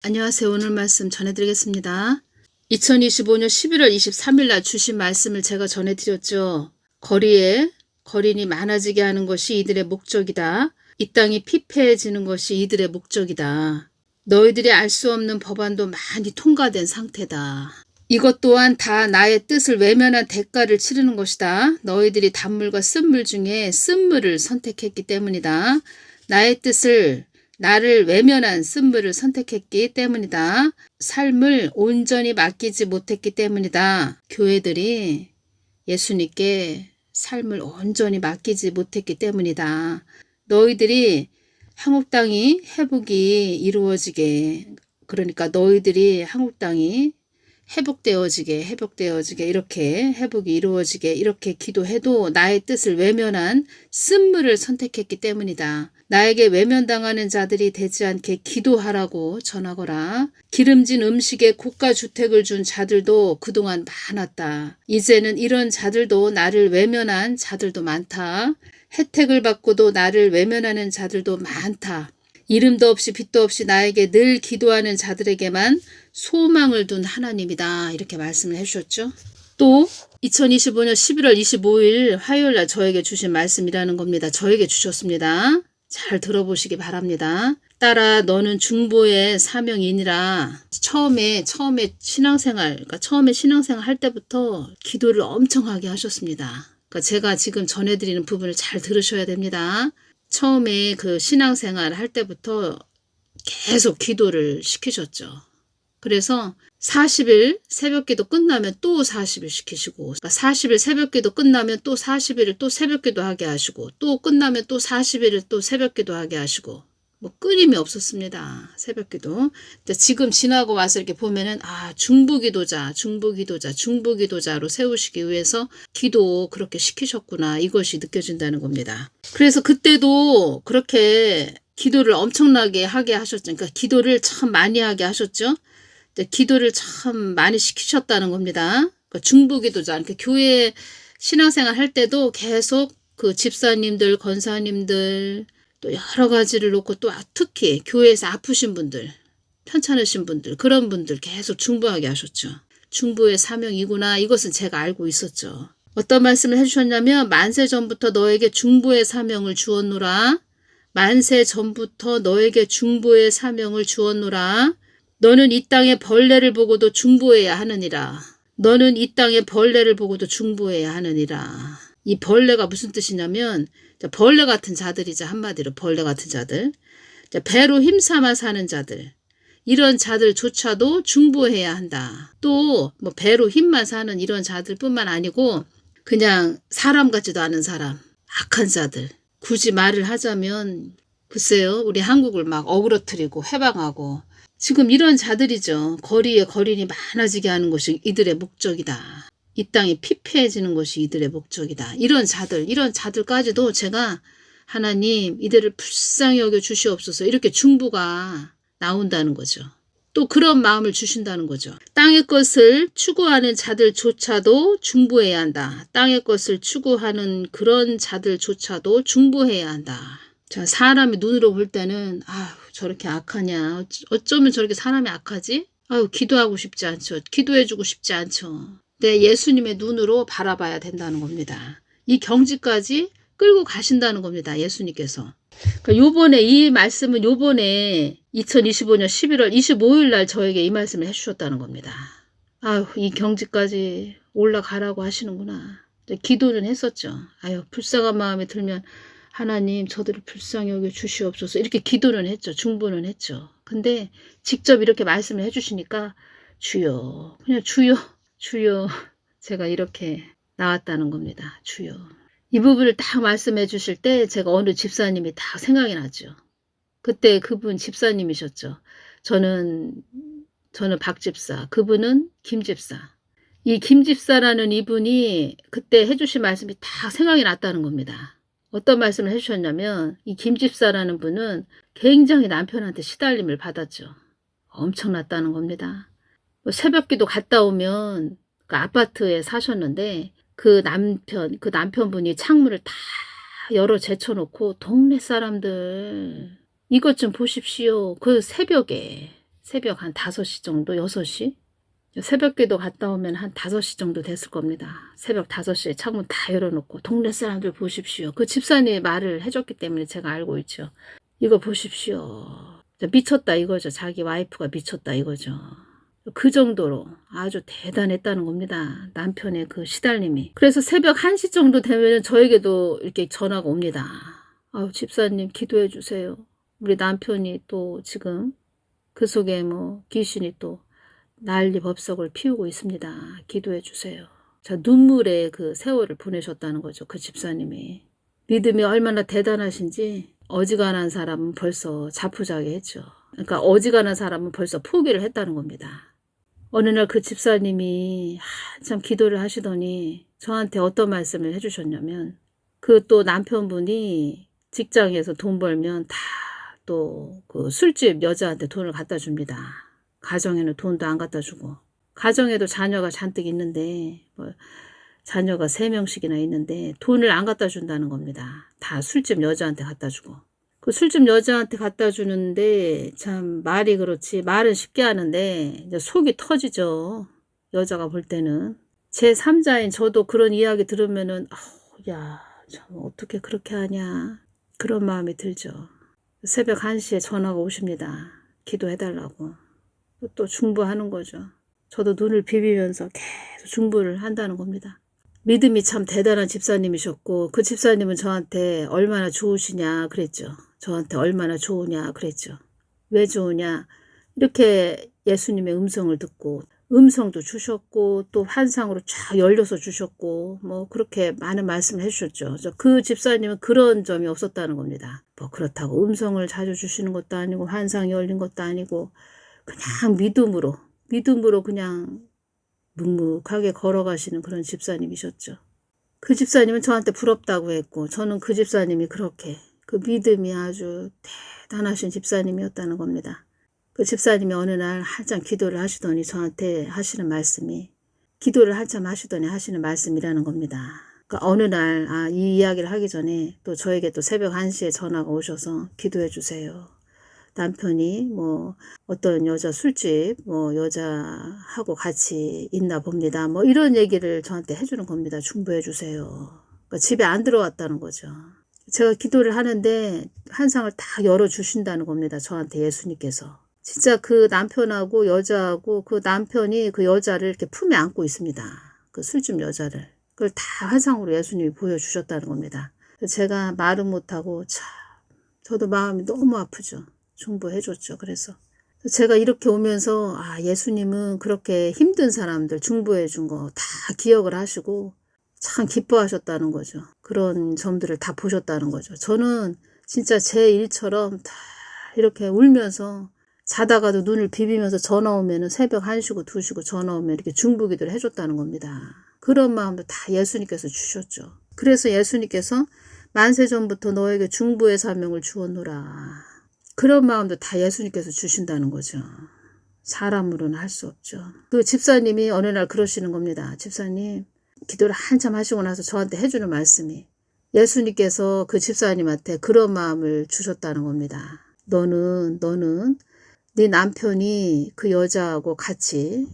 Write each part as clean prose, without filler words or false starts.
안녕하세요. 오늘 말씀 전해드리겠습니다. 2025년 11월 23일 날 주신 말씀을 제가 전해드렸죠. 거린이 많아지게 하는 것이 이들의 목적이다. 이 땅이 피폐해지는 것이 이들의 목적이다. 너희들이 알 수 없는 법안도 많이 통과된 상태다. 이것 또한 다 나의 뜻을 외면한 대가를 치르는 것이다. 너희들이 단물과 쓴물 중에 쓴물을 선택했기 때문이다. 나를 외면한 쓴물을 선택했기 때문이다. 삶을 온전히 맡기지 못했기 때문이다. 교회들이 예수님께 삶을 온전히 맡기지 못했기 때문이다. 너희들이 한국 땅이 회복이 이루어지게, 그러니까 너희들이 한국 땅이 회복되어지게 이렇게 회복이 이루어지게 이렇게 기도해도 나의 뜻을 외면한 쓴물을 선택했기 때문이다. 나에게 외면당하는 자들이 되지 않게 기도하라고 전하거라. 기름진 음식에 고가 주택을 준 자들도 그동안 많았다. 이제는 이런 자들도 나를 외면한 자들도 많다. 혜택을 받고도 나를 외면하는 자들도 많다. 이름도 없이 빛도 없이 나에게 늘 기도하는 자들에게만 소망을 둔 하나님이다. 이렇게 말씀을 해주셨죠. 또 2025년 11월 25일 화요일 날 저에게 주신 말씀이라는 겁니다. 저에게 주셨습니다. 잘 들어보시기 바랍니다. 따라 너는 중보의 사명이니라. 처음에 신앙생활 할 때부터 기도를 엄청 하게 하셨습니다. 그러니까 제가 지금 전해드리는 부분을 잘 들으셔야 됩니다. 처음에 그 신앙생활 할 때부터 계속 기도를 시키셨죠. 그래서 40일 새벽기도 끝나면 또 40일 시키시고, 그러니까 40일 새벽기도 끝나면 또 40일을 또 새벽기도 하게 하시고, 또 끝나면 또 40일을 또 새벽기도 하게 하시고, 뭐 끊임이 없었습니다. 새벽기도. 지금 지나고 와서 이렇게 보면은 중부기도자로 세우시기 위해서 기도 그렇게 시키셨구나, 이것이 느껴진다는 겁니다. 그래서 그때도 그렇게 기도를 엄청나게 하게 하셨죠. 그러니까 기도를 참 많이 하게 하셨죠. 기도를 참 많이 시키셨다는 겁니다. 그러니까 중부기도자, 그러니까 교회 신앙생활 할 때도 계속 그 집사님들, 권사님들, 또 여러 가지를 놓고 또 특히 교회에서 아프신 분들, 편찮으신 분들, 그런 분들 계속 중보하게 하셨죠. 중보의 사명이구나, 이것은 제가 알고 있었죠. 어떤 말씀을 해주셨냐면, 만세 전부터 너에게 중보의 사명을 주었노라. 만세 전부터 너에게 중보의 사명을 주었노라. 너는 이 땅의 벌레를 보고도 중보해야 하느니라. 너는 이 땅의 벌레를 보고도 중보해야 하느니라. 이 벌레가 무슨 뜻이냐면 벌레 같은 자들이죠. 한마디로 벌레 같은 자들. 배로 힘삼아 사는 자들. 이런 자들조차도 중보해야 한다. 또 뭐 배로 힘만 사는 이런 자들뿐만 아니고 그냥 사람 같지도 않은 사람, 악한 자들. 굳이 말을 하자면 글쎄요. 우리 한국을 막 어그러뜨리고 해방하고 지금 이런 자들이죠. 거리에 거린이 많아지게 하는 것이 이들의 목적이다. 이 땅이 피폐해지는 것이 이들의 목적이다. 이런 자들까지도 제가 하나님 이들을 불쌍히 여겨 주시옵소서, 이렇게 중보가 나온다는 거죠. 또 그런 마음을 주신다는 거죠. 땅의 것을 추구하는 자들조차도 중보해야 한다. 땅의 것을 추구하는 그런 자들조차도 중보해야 한다. 자, 사람이 눈으로 볼 때는 저렇게 악하냐, 어쩌면 저렇게 사람이 악하지? 기도하고 싶지 않죠. 기도해주고 싶지 않죠. 근데 예수님의 눈으로 바라봐야 된다는 겁니다. 이 경지까지 끌고 가신다는 겁니다. 예수님께서. 그러니까 이 말씀은 요번에 2025년 11월 25일 날 저에게 이 말씀을 해주셨다는 겁니다. 이 경지까지 올라가라고 하시는구나. 기도는 했었죠. 불쌍한 마음이 들면 하나님 저들을 불쌍히 여겨 주시옵소서, 이렇게 기도는 했죠. 중보는 했죠. 근데 직접 이렇게 말씀을 해주시니까 주여, 그냥 주여 제가 이렇게 나왔다는 겁니다. 주여. 이 부분을 딱 말씀해 주실 때 제가 어느 집사님이 딱 생각이 나죠. 그때 그분 집사님이셨죠. 저는 박 집사, 그분은 김 집사. 이 김 집사라는 이분이 그때 해주신 말씀이 다 생각이 났다는 겁니다. 어떤 말씀을 해주셨냐면, 이 김 집사라는 분은 굉장히 남편한테 시달림을 받았죠. 엄청났다는 겁니다. 새벽기도 갔다 오면 그 아파트에 사셨는데 그 남편분이 창문을 다 열어 제쳐놓고 동네 사람들 이것 좀 보십시오. 그 새벽에 새벽 한 5시 정도, 6시? 새벽기도 갔다 오면 한 5시 정도 됐을 겁니다. 새벽 5시에 창문 다 열어놓고 동네 사람들 보십시오. 그 집사님이 말을 해줬기 때문에 제가 알고 있죠. 이거 보십시오. 미쳤다 이거죠. 자기 와이프가 미쳤다 이거죠. 그 정도로 아주 대단했다는 겁니다. 남편의 그 시달림이. 그래서 새벽 1시 정도 되면 저에게도 이렇게 전화가 옵니다. 아유, 집사님 기도해 주세요. 우리 남편이 또 지금 그 속에 뭐 귀신이 또 난리 법석을 피우고 있습니다. 기도해 주세요. 자, 눈물의 그 세월을 보내셨다는 거죠. 그 집사님이. 믿음이 얼마나 대단하신지 어지간한 사람은 벌써 자포자기했죠. 그러니까 어지간한 사람은 벌써 포기를 했다는 겁니다. 어느 날 그 집사님이 한참 기도를 하시더니 저한테 어떤 말씀을 해주셨냐면 그 또 남편분이 직장에서 돈 벌면 다 또 그 술집 여자한테 돈을 갖다 줍니다. 가정에는 돈도 안 갖다 주고 가정에도 자녀가 잔뜩 있는데 뭐 자녀가 3명씩이나 있는데 돈을 안 갖다 준다는 겁니다. 다 술집 여자한테 갖다 주고 그 술집 여자한테 갖다 주는데 참 말이 그렇지 말은 쉽게 하는데 이제 속이 터지죠. 여자가 볼 때는 제 3자인 저도 그런 이야기 들으면은 야, 참 어떻게 그렇게 하냐 그런 마음이 들죠. 새벽 1시에 전화가 오십니다. 기도해달라고. 또 중보하는 거죠. 저도 눈을 비비면서 계속 중보를 한다는 겁니다. 믿음이 참 대단한 집사님이셨고 그 집사님은 저한테 얼마나 좋으시냐 그랬죠. 저한테 얼마나 좋으냐 그랬죠. 왜 좋으냐 이렇게 예수님의 음성을 듣고 음성도 주셨고 또 환상으로 쫙 열려서 주셨고 뭐 그렇게 많은 말씀을 해주셨죠. 그 집사님은 그런 점이 없었다는 겁니다. 뭐 그렇다고 음성을 자주 주시는 것도 아니고 환상이 열린 것도 아니고 그냥 믿음으로 그냥 묵묵하게 걸어가시는 그런 집사님이셨죠. 그 집사님은 저한테 부럽다고 했고 저는 그 집사님이 그렇게 그 믿음이 아주 대단하신 집사님이었다는 겁니다. 그 집사님이 어느 날 한참 기도를 하시더니 저한테 하시는 말씀이 기도를 한참 하시더니 하시는 말씀이라는 겁니다. 그러니까 어느 날 이 이야기를 하기 전에 또 저에게 또 새벽 1시에 전화가 오셔서 기도해 주세요. 남편이 뭐 어떤 여자 술집 뭐 여자하고 같이 있나 봅니다. 뭐 이런 얘기를 저한테 해주는 겁니다. 중보해 주세요. 그러니까 집에 안 들어왔다는 거죠. 제가 기도를 하는데 환상을 다 열어주신다는 겁니다. 저한테 예수님께서. 진짜 그 남편하고 여자하고 그 남편이 그 여자를 이렇게 품에 안고 있습니다. 그 술집 여자를. 그걸 다 환상으로 예수님이 보여주셨다는 겁니다. 제가 말은 못하고 참 저도 마음이 너무 아프죠. 중보해줬죠. 그래서 제가 이렇게 오면서 예수님은 그렇게 힘든 사람들 중보해준 거 다 기억을 하시고 참 기뻐하셨다는 거죠. 그런 점들을 다 보셨다는 거죠. 저는 진짜 제 일처럼 다 이렇게 울면서 자다가도 눈을 비비면서 전화 오면은 새벽 1시고 2시고 전화 오면 이렇게 중보기도를 해줬다는 겁니다. 그런 마음도 다 예수님께서 주셨죠. 그래서 예수님께서 만세 전부터 너에게 중보의 사명을 주었노라. 그런 마음도 다 예수님께서 주신다는 거죠. 사람으로는 할 수 없죠. 그 집사님이 어느 날 그러시는 겁니다. 집사님 기도를 한참 하시고 나서 저한테 해주는 말씀이 예수님께서 그 집사님한테 그런 마음을 주셨다는 겁니다. 너는 네 남편이 그 여자하고 같이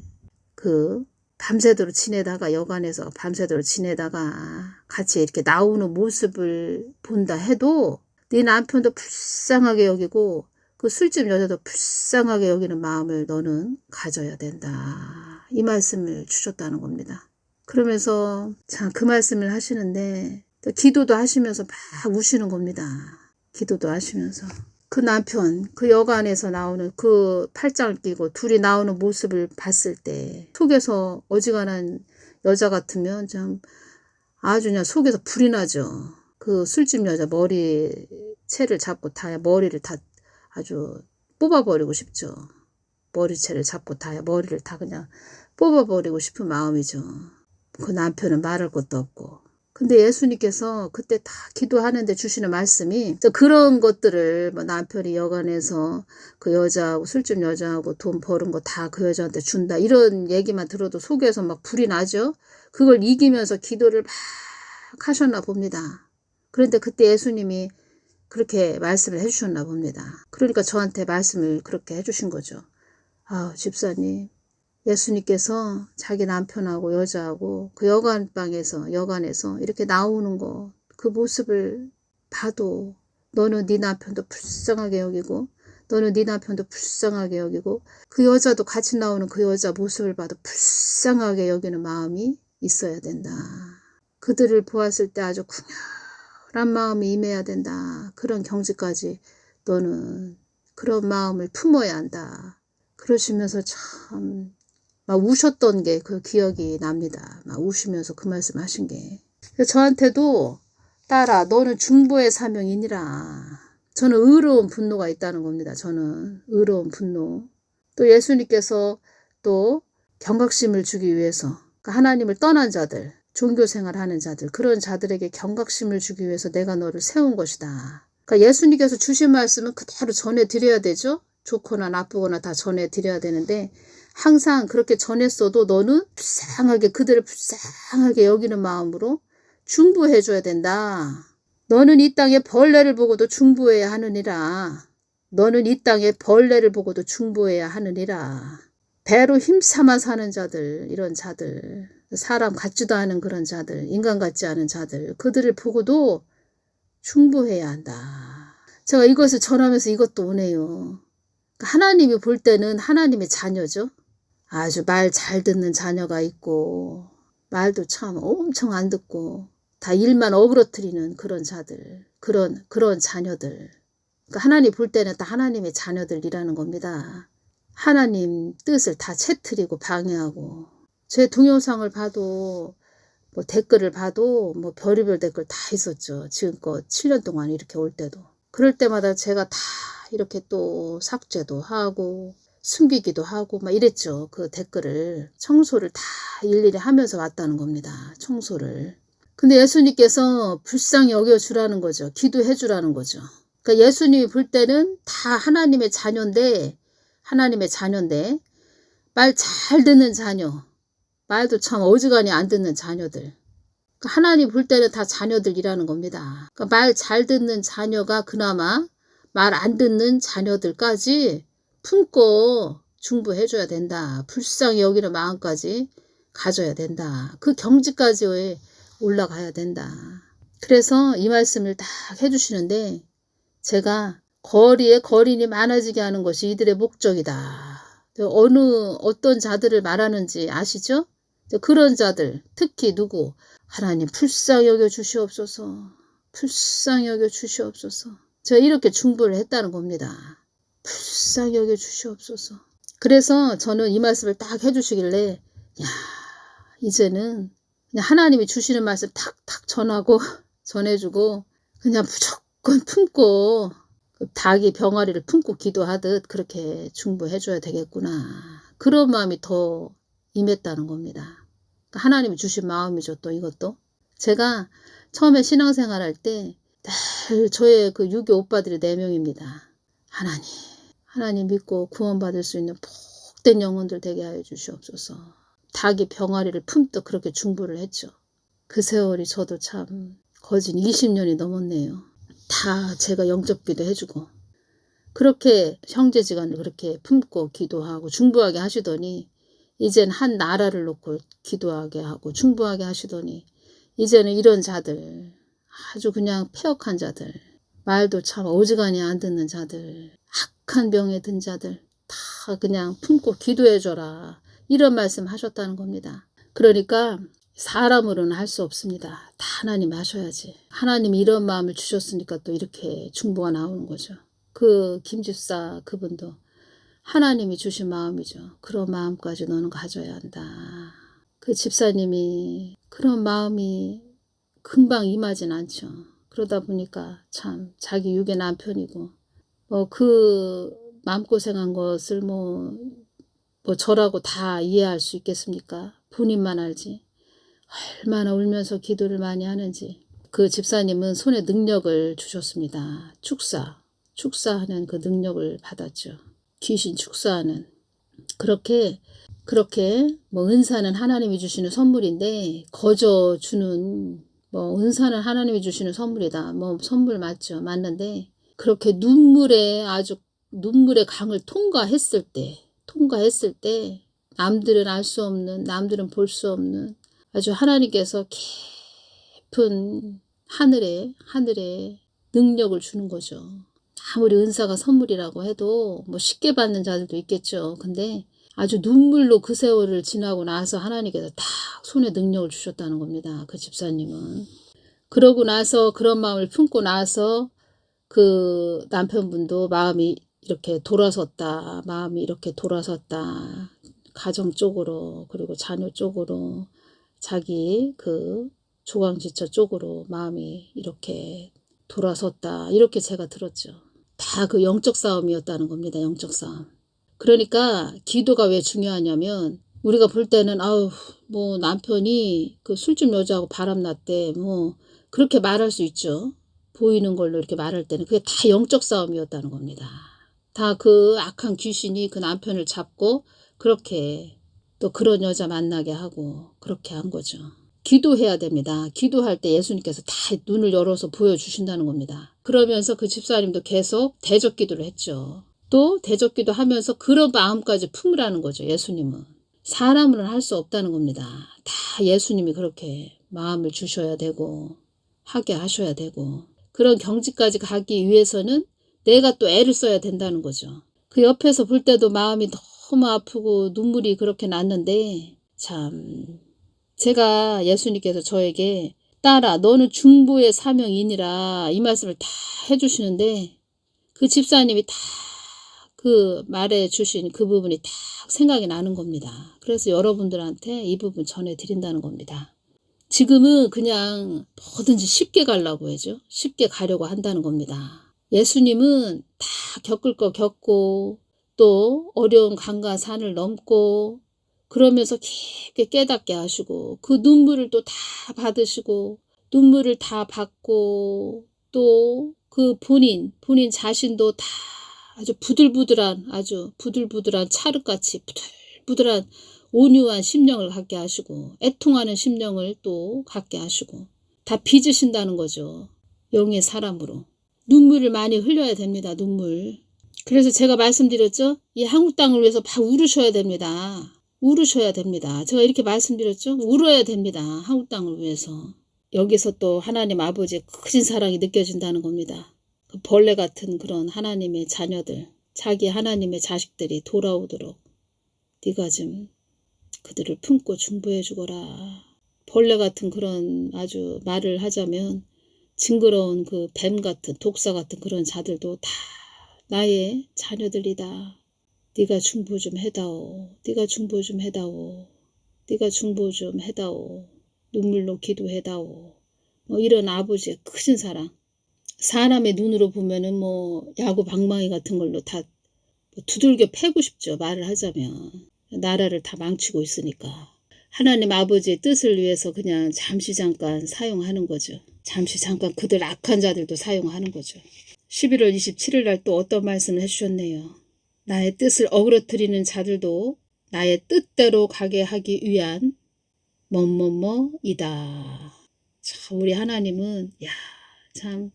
그 밤새도록 지내다가 여관에서 밤새도록 지내다가 같이 이렇게 나오는 모습을 본다 해도 네 남편도 불쌍하게 여기고 그 술집 여자도 불쌍하게 여기는 마음을 너는 가져야 된다. 이 말씀을 주셨다는 겁니다. 그러면서 참 그 말씀을 하시는데 또 기도도 하시면서 막 우시는 겁니다. 기도도 하시면서 그 남편 그 여관에서 나오는 그 팔짱을 끼고 둘이 나오는 모습을 봤을 때 속에서 어지간한 여자 같으면 참 아주 그냥 속에서 불이 나죠. 그 술집 여자 머리채를 잡고 다 머리를 다 아주 뽑아버리고 싶죠. 머리채를 잡고 다 머리를 다 그냥 뽑아버리고 싶은 마음이죠. 그 남편은 말할 것도 없고. 근데 예수님께서 그때 다 기도하는데 주시는 말씀이 그런 것들을 뭐 남편이 여관에서 그 여자하고 술집 여자하고 돈 버는 거 다 그 여자한테 준다 이런 얘기만 들어도 속에서 막 불이 나죠. 그걸 이기면서 기도를 막 하셨나 봅니다. 그런데 그때 예수님이 그렇게 말씀을 해주셨나 봅니다. 그러니까 저한테 말씀을 그렇게 해주신 거죠. 집사님, 예수님께서 자기 남편하고 여자하고 그 여관에서 이렇게 나오는 거, 그 모습을 봐도 너는 네 남편도 불쌍하게 여기고 너는 네 남편도 불쌍하게 여기고 그 여자도 같이 나오는 그 여자 모습을 봐도 불쌍하게 여기는 마음이 있어야 된다. 그들을 보았을 때 아주 궁혈한 마음이 임해야 된다. 그런 경지까지 너는 그런 마음을 품어야 한다. 그러시면서 참 막 우셨던 게 그 기억이 납니다. 막 우시면서 그 말씀 하신 게. 저한테도 딸아 너는 중보의 사명이니라. 저는 의로운 분노가 있다는 겁니다. 저는 의로운 분노. 또 예수님께서 또 경각심을 주기 위해서 하나님을 떠난 자들, 종교생활하는 자들, 그런 자들에게 경각심을 주기 위해서 내가 너를 세운 것이다. 그러니까 예수님께서 주신 말씀은 그대로 전해드려야 되죠. 좋거나 나쁘거나 다 전해드려야 되는데 항상 그렇게 전했어도 너는 그들을 불쌍하게 여기는 마음으로 중보해줘야 된다. 너는 이 땅에 벌레를 보고도 중보해야 하느니라. 너는 이 땅에 벌레를 보고도 중보해야 하느니라. 배로 힘삼아 사는 자들, 이런 자들, 사람 같지도 않은 그런 자들, 인간 같지 않은 자들, 그들을 보고도 중보해야 한다. 제가 이것을 전하면서 이것도 오네요. 하나님이 볼 때는 하나님의 자녀죠. 아주 말 잘 듣는 자녀가 있고 말도 참 엄청 안 듣고 다 일만 어그러뜨리는 그런 자들, 그런 자녀들. 그러니까 하나님 볼 때는 다 하나님의 자녀들이라는 겁니다. 하나님 뜻을 다 채트리고 방해하고 제 동영상을 봐도 뭐 댓글을 봐도 뭐 별의별 댓글 다 있었죠. 지금껏 7년 동안 이렇게 올 때도. 그럴 때마다 제가 다 이렇게 또 삭제도 하고 숨기기도 하고 막 이랬죠. 그 댓글을 청소를 다 일일이 하면서 왔다는 겁니다. 청소를. 근데 예수님께서 불쌍히 여겨주라는 거죠. 기도해 주라는 거죠. 그러니까 예수님이 볼 때는 다 하나님의 자녀인데 말 잘 듣는 자녀, 말도 참 어지간히 안 듣는 자녀들. 그러니까 하나님 볼 때는 다 자녀들이라는 겁니다. 그러니까 말 잘 듣는 자녀가 그나마 말 안 듣는 자녀들까지 품고 중보해줘야 된다. 불쌍히 여기는 마음까지 가져야 된다. 그 경지까지 올라가야 된다. 그래서 이 말씀을 딱 해주시는데 제가 거리에 거린이 많아지게 하는 것이 이들의 목적이다. 어떤 자들을 말하는지 아시죠? 그런 자들, 특히 누구? 하나님 불쌍히 여겨 주시옵소서. 불쌍히 여겨 주시옵소서. 제가 이렇게 중보를 했다는 겁니다. 불쌍히 여겨 주시옵소서. 그래서 저는 이 말씀을 딱 해주시길래 이제는 그냥 하나님이 주시는 말씀 탁탁 전해주고 그냥 무조건 품고 닭이 병아리를 품고 기도하듯 그렇게 중보해줘야 되겠구나. 그런 마음이 더 임했다는 겁니다. 하나님이 주신 마음이죠. 또 이것도. 제가 처음에 신앙생활 할 때 늘 저의 그 유교 오빠들이 4명입니다. 하나님 믿고 구원받을 수 있는 복된 영혼들 되게 하여 주시옵소서. 닭이 병아리를 품듯 그렇게 중보를 했죠. 그 세월이 저도 참 거진 20년이 넘었네요. 다 제가 영접기도 해주고 그렇게 형제지간을 그렇게 품고 기도하고 중보하게 하시더니 이젠 한 나라를 놓고 기도하게 하고 중보하게 하시더니 이제는 이런 자들 아주 그냥 폐역한 자들 말도 참 어지간히 안 듣는 자들 악한 병에 든 자들 다 그냥 품고 기도해줘라 이런 말씀 하셨다는 겁니다. 그러니까 사람으로는 할 수 없습니다. 다 하나님 하셔야지. 하나님이 이런 마음을 주셨으니까 또 이렇게 중보가 나오는 거죠. 그 김집사 그분도 하나님이 주신 마음이죠. 그런 마음까지 너는 가져야 한다. 그 집사님이 그런 마음이 금방 임하진 않죠. 그러다 보니까 참 자기 육의 남편이고 그 마음고생한 것을 뭐 저라고 다 이해할 수 있겠습니까? 본인만 알지. 얼마나 울면서 기도를 많이 하는지. 그 집사님은 손에 능력을 주셨습니다. 축사하는 그 능력을 받았죠. 귀신 축사하는. 그렇게 은사는 하나님이 주시는 선물인데 거저 주는 은사는 하나님이 주시는 선물이다. 선물 맞죠. 맞는데 그렇게 눈물의 강을 통과했을 때 통과했을 때 남들은 알 수 없는, 남들은 볼 수 없는 아주 하나님께서 깊은 하늘에 능력을 주는 거죠. 아무리 은사가 선물이라고 해도 뭐 쉽게 받는 자들도 있겠죠. 근데 아주 눈물로 그 세월을 지나고 나서 하나님께서 딱 손에 능력을 주셨다는 겁니다. 그 집사님은. 그러고 나서 그런 마음을 품고 나서 그 남편분도 마음이 이렇게 돌아섰다. 가정 쪽으로, 그리고 자녀 쪽으로, 자기 그 조강지처 쪽으로 마음이 이렇게 돌아섰다. 이렇게 제가 들었죠. 다 그 영적 싸움이었다는 겁니다. 영적 싸움. 그러니까 기도가 왜 중요하냐면 우리가 볼 때는 아우 뭐 남편이 그 술집 여자하고 바람났대 뭐 그렇게 말할 수 있죠. 보이는 걸로 이렇게 말할 때는 그게 다 영적 싸움이었다는 겁니다. 다 그 악한 귀신이 그 남편을 잡고 그렇게 또 그런 여자 만나게 하고 그렇게 한 거죠. 기도해야 됩니다. 기도할 때 예수님께서 다 눈을 열어서 보여주신다는 겁니다. 그러면서 그 집사님도 계속 대적 기도를 했죠. 또 대적 기도하면서 그런 마음까지 품으라는 거죠. 예수님은. 사람은 할 수 없다는 겁니다. 다 예수님이 그렇게 마음을 주셔야 되고 하게 하셔야 되고 그런 경지까지 가기 위해서는 내가 또 애를 써야 된다는 거죠. 그 옆에서 볼 때도 마음이 너무 아프고 눈물이 그렇게 났는데 참 제가 예수님께서 저에게 딸아 너는 중보의 사명이니라 이 말씀을 다 해주시는데 그 집사님이 다 그 말해 주신 그 부분이 딱 생각이 나는 겁니다. 그래서 여러분들한테 이 부분 전해드린다는 겁니다. 지금은 그냥 뭐든지 쉽게 가려고 하죠. 쉽게 가려고 한다는 겁니다. 예수님은 다 겪을 거 겪고 또 어려운 강과 산을 넘고 그러면서 깊게 깨닫게 하시고 그 눈물을 또 다 받으시고 눈물을 다 받고 또 그 본인 자신도 다 아주 부들부들한 찰흙같이 부들부들한 온유한 심령을 갖게 하시고 애통하는 심령을 또 갖게 하시고 다 빚으신다는 거죠. 영의 사람으로. 눈물을 많이 흘려야 됩니다. 눈물. 그래서 제가 말씀드렸죠. 이 한국 땅을 위해서 막 울으셔야 됩니다. 울으셔야 됩니다. 제가 이렇게 말씀드렸죠. 울어야 됩니다. 한국 땅을 위해서. 여기서 또 하나님 아버지의 크신 사랑이 느껴진다는 겁니다. 그 벌레 같은 그런 하나님의 자녀들, 자기 하나님의 자식들이 돌아오도록 네가 좀 그들을 품고 중보해 주거라. 벌레 같은 그런 아주 말을 하자면 징그러운 그 뱀 같은 독사 같은 그런 자들도 다 나의 자녀들이다. 네가 중보 좀 해다오. 네가 중보 좀 해다오. 네가 중보 좀 해다오. 눈물로 기도해다오. 뭐 이런 아버지의 크신 사랑. 사람의 눈으로 보면은 뭐 야구 방망이 같은 걸로 다 두들겨 패고 싶죠. 말을 하자면. 나라를 다 망치고 있으니까. 하나님 아버지의 뜻을 위해서 그냥 잠시 잠깐 사용하는 거죠. 잠시 잠깐 그들 악한 자들도 사용하는 거죠. 11월 27일 날 또 어떤 말씀을 해주셨네요. 나의 뜻을 어그러뜨리는 자들도 나의 뜻대로 가게 하기 위한 뭐뭐뭐이다. 참 우리 하나님은 참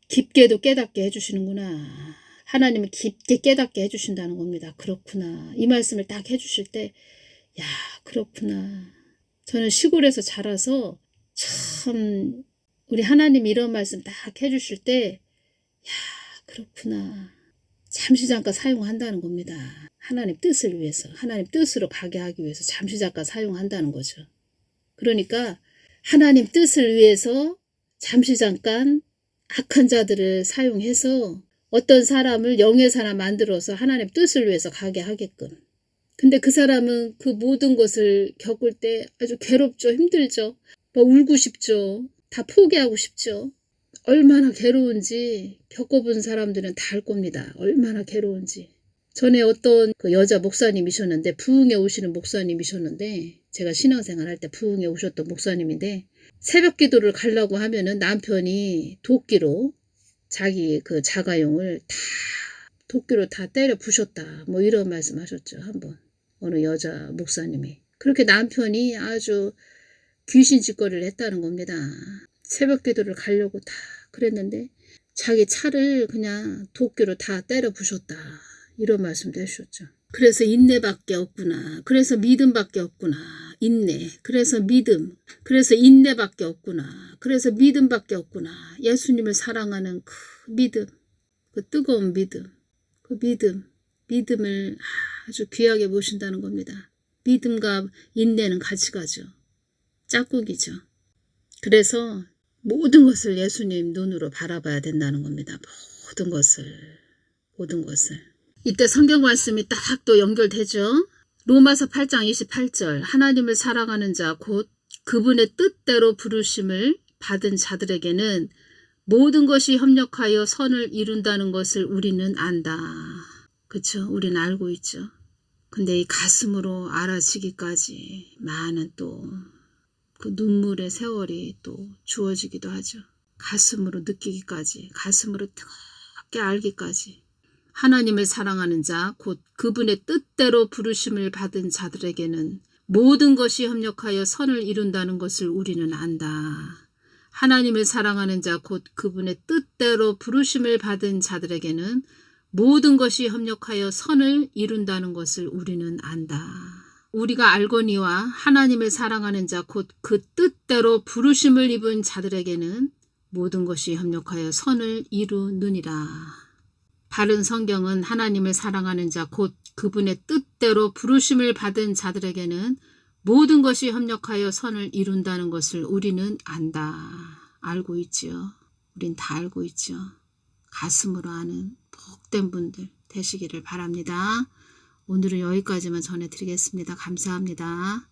깊게도 깨닫게 해주시는구나. 하나님은 깊게 깨닫게 해주신다는 겁니다. 그렇구나. 이 말씀을 딱 해주실 때 그렇구나. 저는 시골에서 자라서 참 우리 하나님이 이런 말씀 딱 해주실 때 그렇구나. 잠시 잠깐 사용한다는 겁니다. 하나님 뜻을 위해서, 하나님 뜻으로 가게 하기 위해서 잠시 잠깐 사용한다는 거죠. 그러니까 하나님 뜻을 위해서 잠시 잠깐 악한 자들을 사용해서 어떤 사람을 영의 사람 만들어서 하나님 뜻을 위해서 가게 하게끔. 근데 그 사람은 그 모든 것을 겪을 때 아주 괴롭죠. 힘들죠. 막 울고 싶죠. 다 포기하고 싶죠. 얼마나 괴로운지 겪어본 사람들은 다 알 겁니다. 얼마나 괴로운지. 전에 어떤 그 여자 목사님이셨는데 부흥에 오시는 목사님이셨는데 제가 신앙생활 할 때 부흥에 오셨던 목사님인데 새벽 기도를 가려고 하면은 남편이 도끼로 자기 그 자가용을 다 도끼로 다 때려 부셨다. 뭐 이런 말씀 하셨죠. 한번 어느 여자 목사님이. 그렇게 남편이 아주 귀신 짓거리를 했다는 겁니다. 새벽 기도를 가려고 다 그랬는데 자기 차를 그냥 도끼로 다 때려 부셨다. 이런 말씀도 해주셨죠. 그래서 인내밖에 없구나. 그래서 믿음밖에 없구나. 인내. 그래서 믿음. 그래서 인내밖에 없구나. 그래서 믿음밖에 없구나. 예수님을 사랑하는 그 믿음. 그 뜨거운 믿음. 그 믿음을 아주 귀하게 보신다는 겁니다. 믿음과 인내는 같이 가죠. 짝꿍이죠. 그래서 모든 것을 예수님 눈으로 바라봐야 된다는 겁니다. 모든 것을. 이때 성경 말씀이 딱 또 연결되죠. 로마서 8장 28절 하나님을 사랑하는 자 곧 그분의 뜻대로 부르심을 받은 자들에게는 모든 것이 협력하여 선을 이룬다는 것을 우리는 안다. 그렇죠? 우리는 알고 있죠. 근데 이 가슴으로 알아지기까지 많은 또 그 눈물의 세월이 또 주어지기도 하죠. 가슴으로 느끼기까지, 가슴으로 뜨겁게 알기까지. 하나님을 사랑하는 자, 곧 그분의 뜻대로 부르심을 받은 자들에게는 모든 것이 협력하여 선을 이룬다는 것을 우리는 안다. 하나님을 사랑하는 자, 곧 그분의 뜻대로 부르심을 받은 자들에게는 모든 것이 협력하여 선을 이룬다는 것을 우리는 안다. 우리가 알거니와 하나님을 사랑하는 자, 곧 그 뜻대로 부르심을 입은 자들에게는 모든 것이 협력하여 선을 이루느니라. 바른 성경은 하나님을 사랑하는 자, 곧 그분의 뜻대로 부르심을 받은 자들에게는 모든 것이 협력하여 선을 이룬다는 것을 우리는 안다. 알고 있지요. 우린 다 알고 있죠. 가슴으로 아는 복된 분들 되시기를 바랍니다. 오늘은 여기까지만 전해드리겠습니다. 감사합니다.